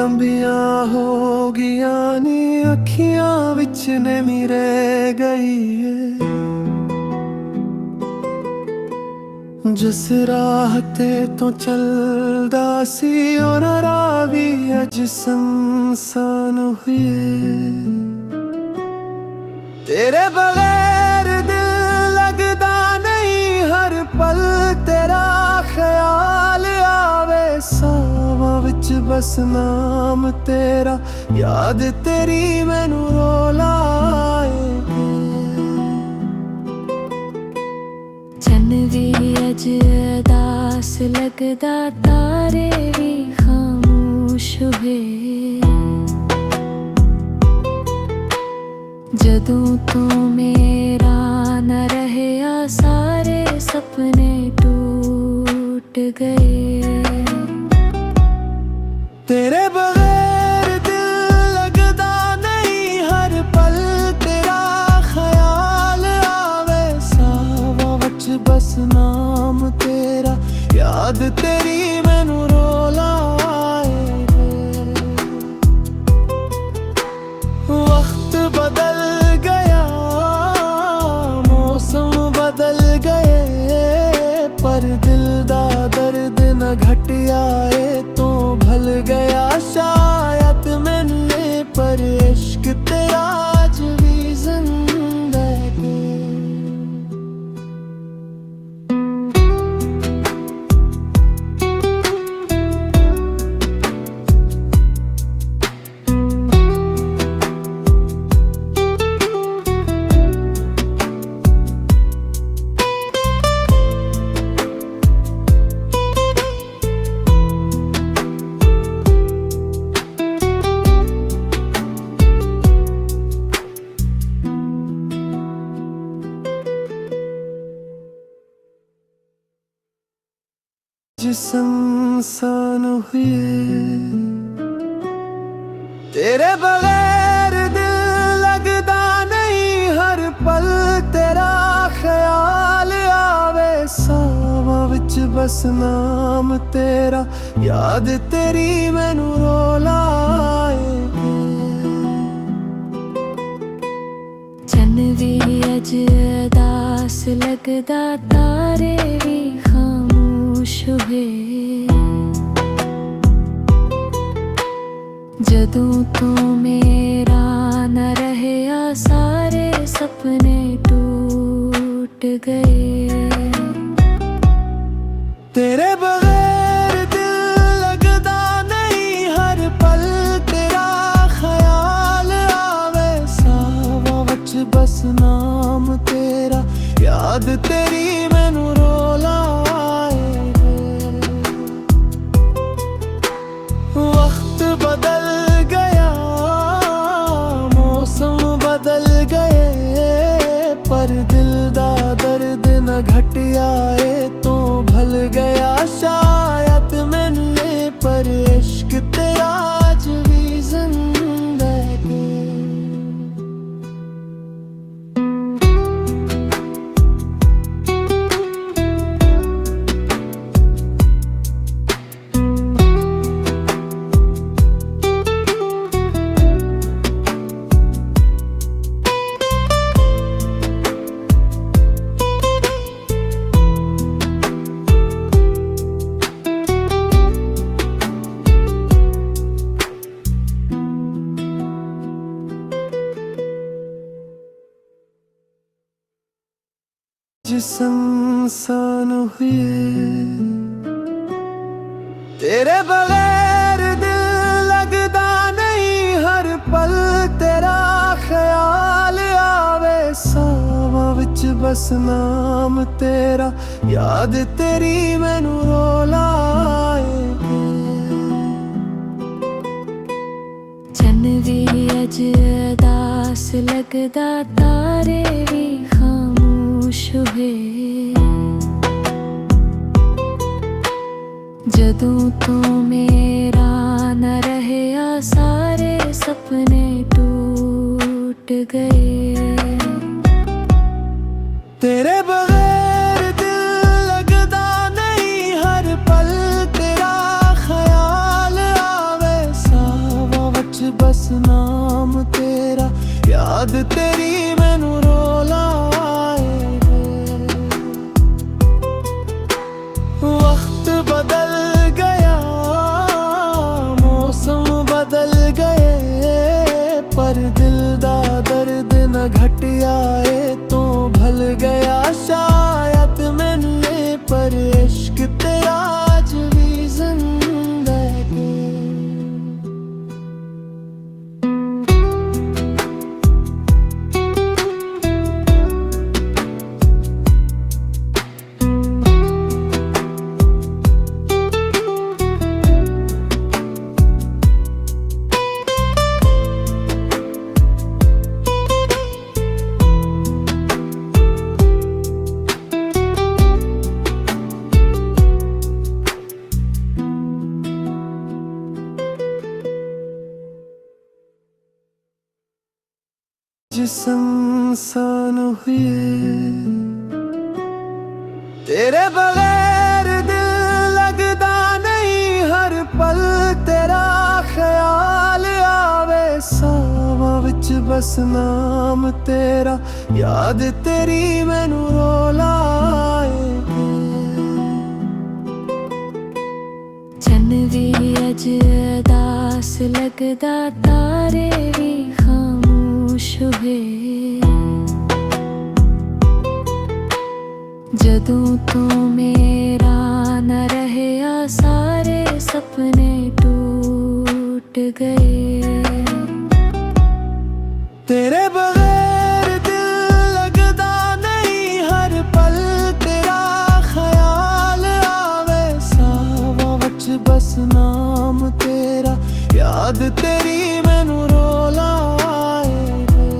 लंबियां हो गईयां नी अखियां विच ने मेरे गई है। जिस राह ते तो चलदा सी और राह भी अज सुनसान हुई है। तेरे बगैर दिल लगदा नहीं, हर पल तेरा ख्याल आवे सावां विच बस नाम तेरा, याद तेरी मैनू रोला आए। चन भी अज अदास लगदा, तारे भी खामोश हुए। जदों तो मेरा न रहे सारे सपने टूट गए। तेरे बगैर दिल लगदा नहीं, हर पल तेरा ख्याल आवे सावां विच बस नाम तेरा, याद तेरी मैनू रोला आए। वक्त बदल गया, मौसम बदल गए, पर दिल दा दर्द न घटिया है। तो भल गया शायद मैंने, पर इश्क तेरा आज भी जिंदा है। इंसान हुई तेरे बगैर दिल लगदा नहीं, हर पल तेरा ख्याल आवे सावां विच बस नाम तेरा, याद तेरी मैनू रोला आए। चन भी अज अदास लगदा, तारे भी खामोश हुए। जदों तो मेरा न रहे सारे सपने टूट गए। तेरे बगैर दिल लगदा नहीं, हर पल तेरा ख्याल आवे सावां विच बस नाम तेरा, याद तेरी मैनू रोला आए। वक्त बदल गया, मौसम बदल गए, पर दिल दा दर्द न घटिया है। तो भल गया शायद मैंने, पर इश्क तेरा आज भी जिंदा है। इंसान हुई तेरे बगैर दिल लगदा नहीं, हर पल तेरा ख्याल आवे सावां विच बस नाम तेरा, याद तेरी मैनू रोला आए। चन भी अज अदास लगदा, तारे भी खामोश हुए। जदों तो मेरा न रहे सारे सपने टूट गए। तेरे बगैर दिल लगदा नहीं, हर पल तेरा ख्याल आवे सावां तेरा, याद तेरी मैनू रोला आए वे। वक्त बदल गया, मौसम बदल गए, पर दिल दा दर्द न घटिया है तो भल गया शायद मैंने, पर इश्क तेरा आज भी जिंदा है। जिस्म सान हुए तेरे बगैर दिल लगदा नहीं, हर पल तेरा ख्याल आवे, सावां विच बस नाम तेरा, याद तेरी मैनू रोला आए वे। चन भी अज अदास लगदा, तारे भी खामोश हुए, जदों तो मेरा न रहया, सारे सपने टूट गए। तेरे बगैर दिल लगदा नहीं, हर पल तेरा ख्याल आवे, सावां विच बस नाम तेरा, याद तेरी मैनू रोला आए वे।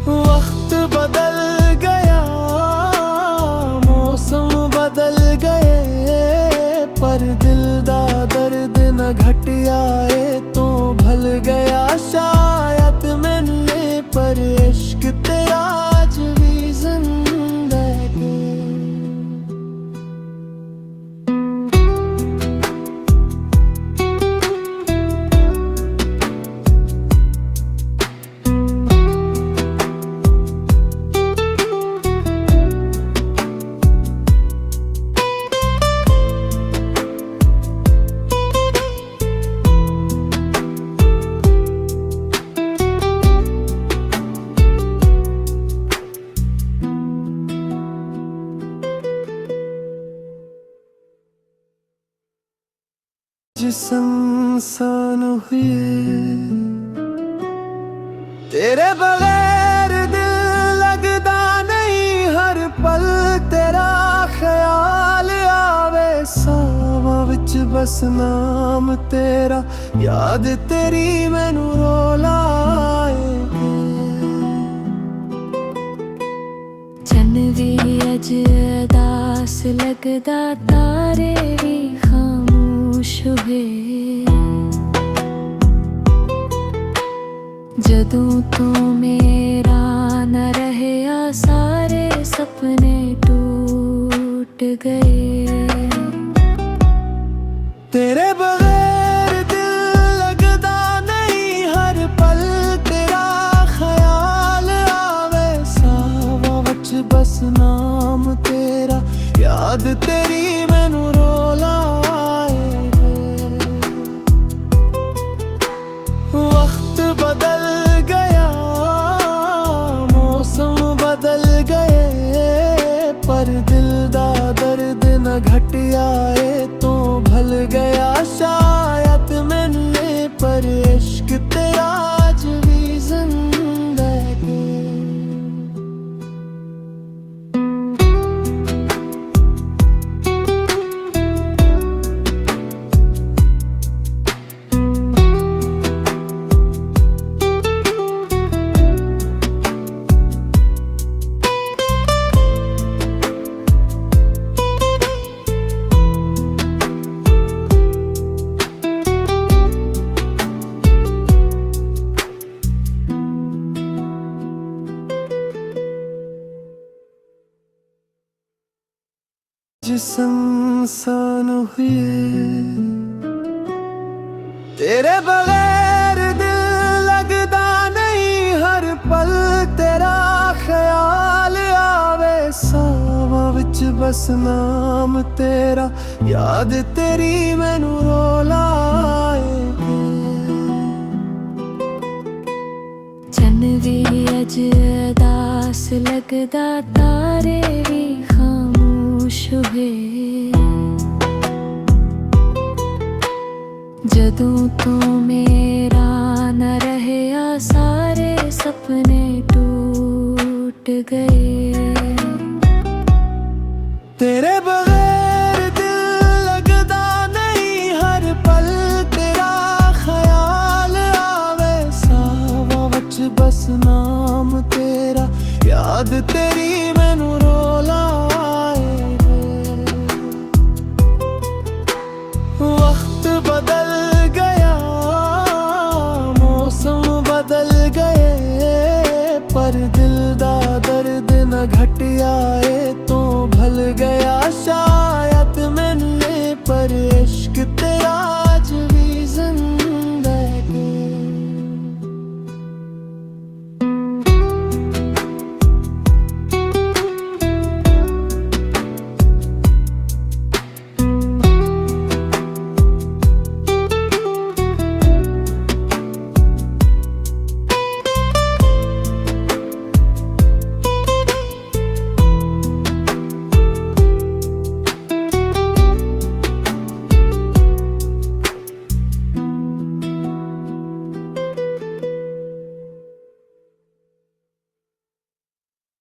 वक्त बदल गया, मौसम बदल गए, पर दिल दा दर्द न घटिया है तो भल गया शायद मैंने, पर इश्क तेरा आज भी जिंदा है। जिस्म सान हुए तेरे बगैर दिल लगदा नहीं, हर पल तेरा ख्याल आवे, सावां विच बस नाम तेरा, याद तेरी मैनू रोला आए वे। चन भी अज अदास लगदा, तारे भी खामोश हुए, जदों तो मेरा न रहया, सारे सपने टूट गए। तेरे बगैर दिल लगदा नहीं, हर पल तेरा ख्याल आवे, सावां विच बस नाम तेरा, याद तेरी मैनू रोला आए वे। वक्त बदल गया, मौसम बदल गए, पर दिल दा दर्द न घटिया है तो भल गया शायद मैंने, पर इश्क तेरा आज भी जिंदा है। जिस्म सान हुए तेरे बगैर तेरा, याद तेरी मैनू रोलाए। चन भी अज अदास लगदा, तारे भी खामोश हुए। जदों तो मेरा न रहया, सारे सपने टूट गए। तेरे बगैर दिल लगदा नहीं, हर पल तेरा ख्याल आवे। सावां विच बस नाम तेरा, याद तेरी मैनू रोलाए। वक्त बदल गया, मौसम बदल गए, पर दिल दा दर्द न घटिया है। तो भल गया शायद मिलने पर, इश्क तेरा आज भी जिंदा है।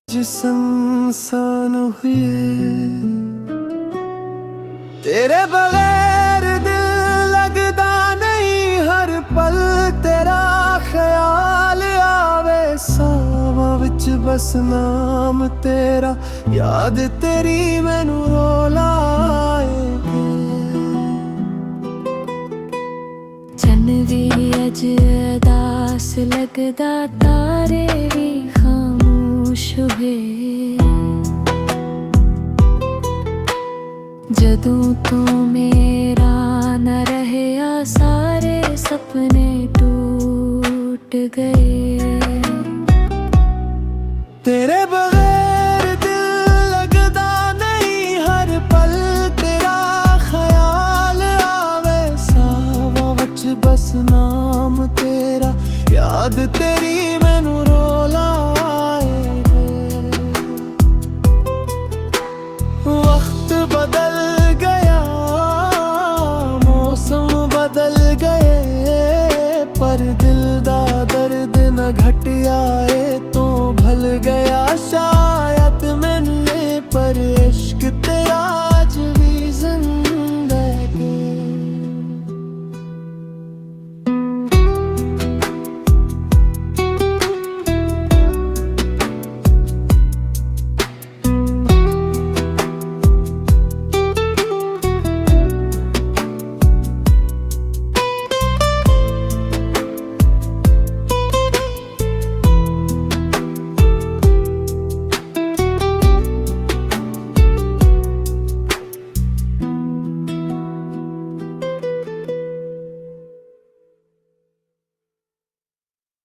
जिसन हुए तेरे बगैर दिल लगदा नहीं, हर पल तेरा ख्याल आवे। सावां विच बस नाम तेरा, याद तेरी मैनू रोलाए। चन भी अज अदास लगदा, तारे भी खामोश हुए। जदों तो मेरा न रहया, सारे सपने टूट गए। तेरे बगैर दिल लगदा नहीं, हर पल तेरा ख्याल आवे। सावां विच बस नाम तेरा, याद तेरी मैनू रोलाए। वक्त बदल गया, मौसम बदल गए, पर दिल दा दर्द न घटिया है। तो भल गया शायद मिलने पर, इश्क तेरा आज भी जिंदा है।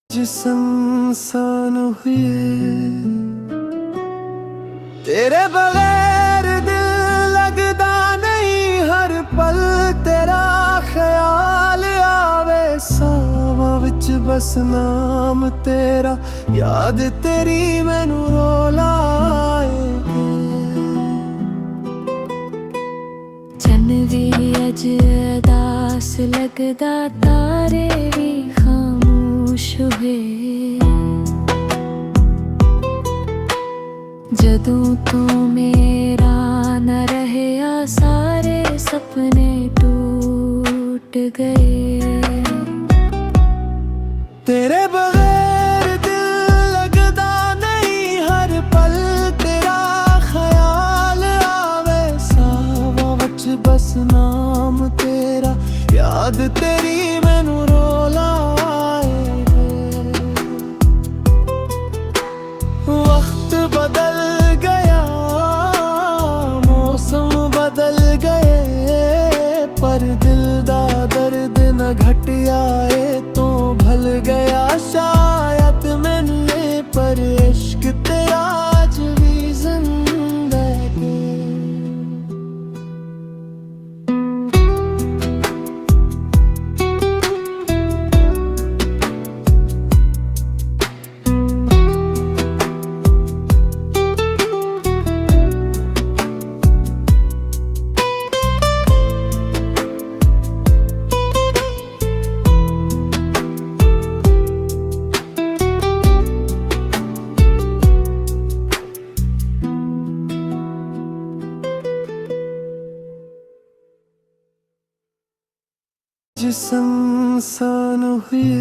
जिसन हुए तेरे बगैर दिल लगदा नहीं, हर पल तेरा ख्याल आवे। सावां विच बस नाम तेरा, याद तेरी मैनू रोलाए। चन भी अज अदास लगदा, तारे भी खामोश हुए। जदों तो मेरा न रहया, सारे सपने टूट गए। तेरे बगैर दिल लगदा नहीं, हर पल तेरा ख्याल आवे। सावां विच बस नाम तेरा, याद तेरी मैनू रोलाए। वक्त बदल गया, मौसम बदल गए, पर दिल दा दर्द न घटिया है। तो भल गया शायद मिलने पर, इश्क तेरा आज भी जिंदा है। संसान हुए।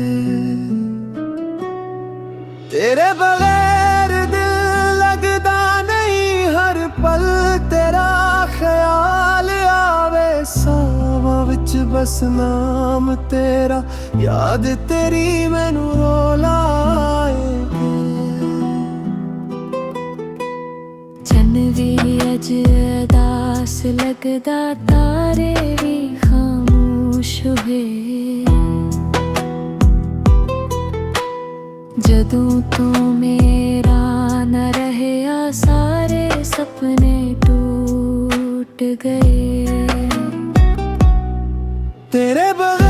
तेरे बगैर दिल लगदा नहीं, हर पल तेरा ख्याल आवे। सावां विच बस नाम तेरा, याद तेरी मैनू रोला आए। चन भी अज अदास लगदा, तारे भी खामोश हुए। जदों तो मेरा न रहया, सारे सपने टूट गए। तेरे बगैर